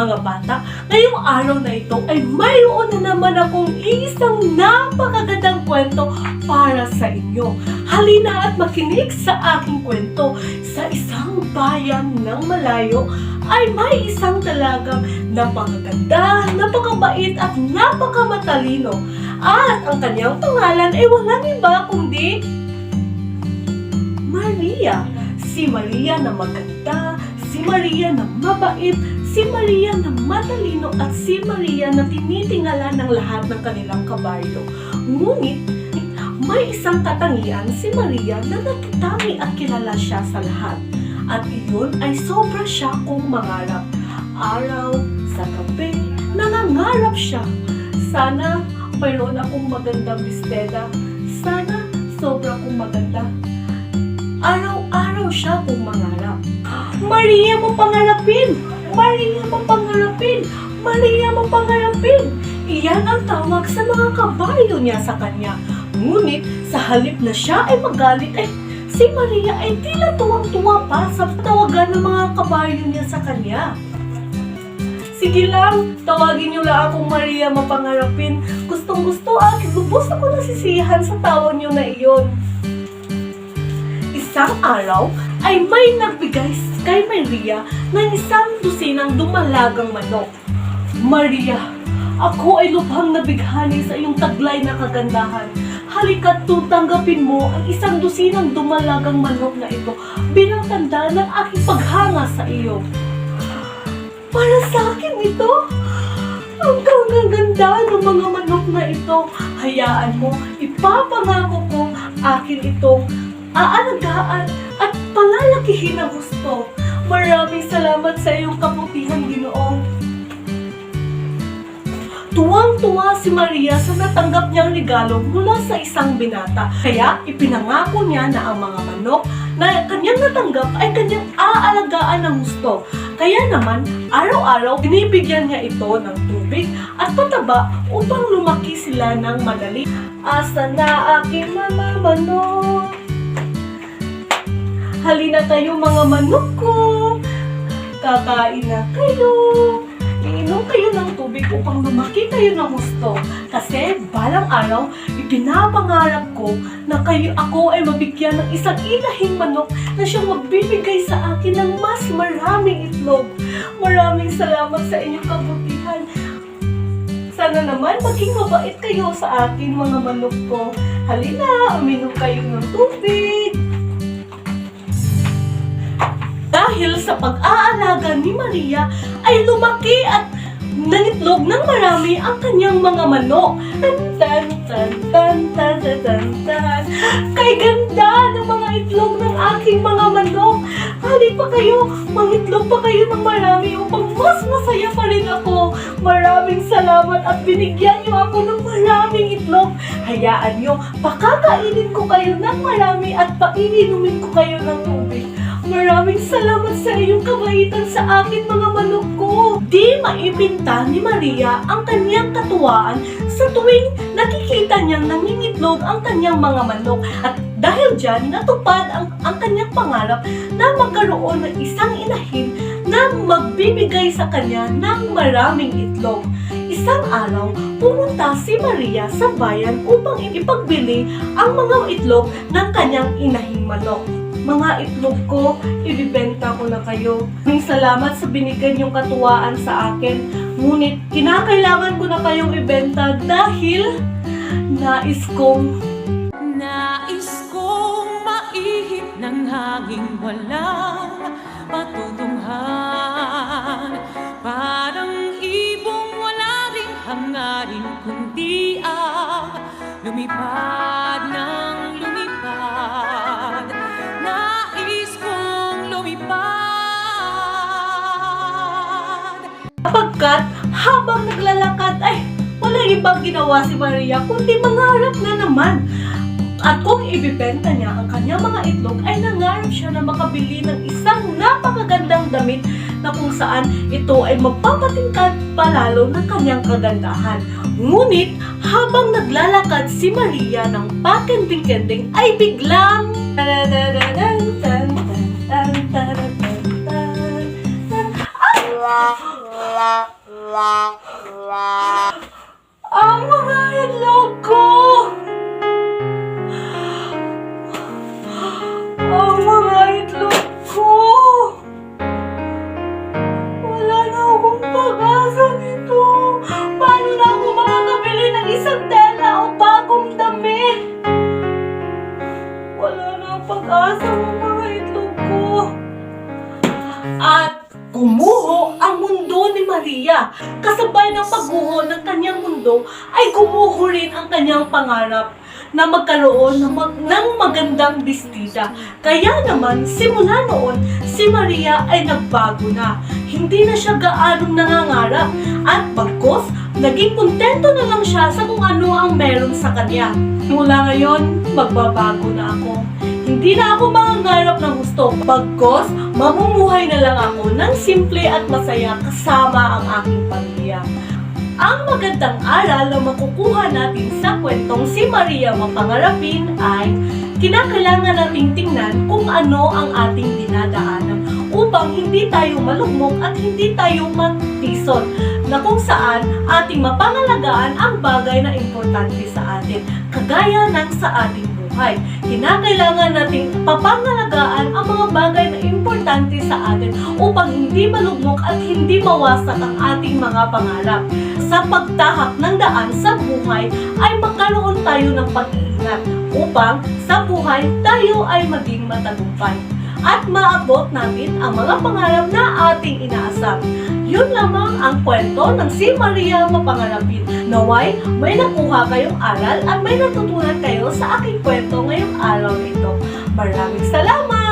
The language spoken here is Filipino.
mga bata, ngayong araw na ito ay mayroon na naman akong isang napakagandang kwento para sa inyo. Halina at makinig sa aking kwento. Sa isang bayan ng malayo ay may isang talagang napakaganda, napakabait at napakamatalino. At ang kanyang pangalan ay walang iba kundi Maria. Si Maria na maganda, si Maria na mabait, si Maria na matalino at si Maria na tinitingala ng lahat ng kanilang kabaryo. Ngunit may isang katangian si Maria na nagtangi at kilala siya sa lahat. At iyon ay sobra siya kung mangarap. Araw sa gabi, nangangarap siya. Sana mayroon akong magandang bisteda. Sana sobra kong maganda. Araw-araw siya kung mangarap. Maria mo pangarapin! Maria mo pangarapin! Maria mo pangarapin! Iyan ang tawag sa mga kabaryo niya sa kanya. Ngunit sa halip na siya ay magalit, si Maria ay tila tuwang-tuwa pa sa tawagan ng mga kabaryo niya sa kanya. Sige lang, tawagin niyo lang akong Maria mapangarapin. Gustong-gusto at lubos ako nasisiyahan sa tawag niyo na iyon. Isang araw ay may nagbigay kay Maria ng 100 dumalagang manok. Maria, ako ay lubhang nabighani sa iyong taglay na kagandahan. Halika't tutanggapin mo ang 100 dumalagang manok na ito bilang tanda ng aking paghanga sa iyo. Para sa akin ito? Ang ganda ng mga manok na ito. Hayaan mo, ipapangako ko akin itong aalagaan at palalakihin ng gusto. Maraming salamat sa iyong kabutihan, Ginoong. Tuwang-tuwa si Maria sa natanggap niyang regalo mula sa isang binata. Kaya ipinangako niya na ang mga manok na kanyang natanggap ay kanyang aalagaan ng gusto. Kaya naman, araw-araw binibigyan niya ito ng tubig at pataba upang lumaki sila ng madali. Asa na aking mga manok? Halina kayo mga manok ko! Kakain na kayo! Iinom kayo ng tubig upang lumaki kayo ng gusto. Kasi balang araw, ipinapangarap ko na ako ay mabigyan ng isang inahing manok na siyang magbibigay sa akin ng mas maraming itlog. Maraming salamat sa inyong kabutihan. Sana naman maging mabait kayo sa akin mga manok ko. Halina, uminom kayo ng tubig. Dahil sa pag-aalaga ni Maria ay lumaki at nangitlog ng marami ang kanyang mga manok. Kay ganda ng mga itlog ng aking mga manok. Hali pa kayo, mangitlog pa kayo ng marami upang mas masaya pa rin ako. Maraming salamat at binigyan niyo ako ng maraming itlog. Hayaan niyo, pakakainin ko kayo ng marami at paiinumin ko kayo ng tubig. Maraming salamat sa iyong kabaitan sa akin mga manok ko. Di maipinta ni Maria ang kanyang katuwaan sa tuwing nakikita niyang nangingitlog ang kanyang mga manok. At dahil dyan, natupad ang kanyang pangarap na magkaroon ng isang inahin na magbibigay sa kanya ng maraming itlog. Isang araw, pumunta si Maria sa bayan upang ipagbili ang mga itlog ng kanyang inahing manok. Mga itlog ko, ibibenta ko na kayo. Maraming salamat sa binigay niyong katuwaan sa akin. Ngunit, kinakailangan ko na kayong ibenta dahil nais kong maihip ng hangin walang patutunghan. Parang ibong wala ring hangarin kundi ang lumipad ng lumipad. Nais kong lumipad. Sapagkat habang naglalakad ay walang ibang ginawa si Maria kundi mangarap na naman. At kung ibibenta niya ang kanyang mga itlog ay nangarap siya na makabili ng isang napakagandang damit na kung saan ito ay magpapatingkad palalo ng kanyang kagandahan. Ngunit habang naglalakad si Maria ng pakending-kending ay biglang Ang mga itlog ko! Ang mga itlog ko! Wala na akong pag-asa nito. Paano na ako makakabili ng isang tela o bagong damit? Wala na ang pag-asa ng mga itlog ko. At gumuho ang mundo ni Maria. Kasabay ng pagguho ng kanyang mundo ay gumuho rin ang kanyang pangarap na magkaroon ng magandang bestida. Kaya naman, simula noon, si Maria ay nagbago na. Hindi na siya gaanong nangangarap at bagkos, naging kontento na lang siya sa kung ano ang meron sa kanya. Mula ngayon, magbabago na ako. Hindi na ako mangangarap ng gusto. Bagkos, mamumuhay na lang ako ng simple at masaya kasama ang aking pamilya. Ang magandang aral na makukuha natin sa kwentong si Maria Mapangarapin ay kinakailangan nating tingnan kung ano ang ating dinadaanan upang hindi tayo malugmok at hindi tayo magtison na kung saan ating mapangalagaan ang bagay na importante sa atin, kagaya ng sa ating buhay. Kinakailangan nating papangalagaan ang mga bagay na importante sa atin upang hindi malugmok at hindi mawasak ang ating mga pangarap. Sa pagtahak ng daan sa buhay ay magkaroon tayo ng pag-iingat upang sa buhay tayo ay maging matagumpay at maabot natin ang mga pangarap na ating inaasam. Yun lamang ang kwento ng si Maria Mapangarapin. Naway, may nakuha kayong aral at may natutunan kayo sa aking kwento ngayong araw nito. Maraming salamat!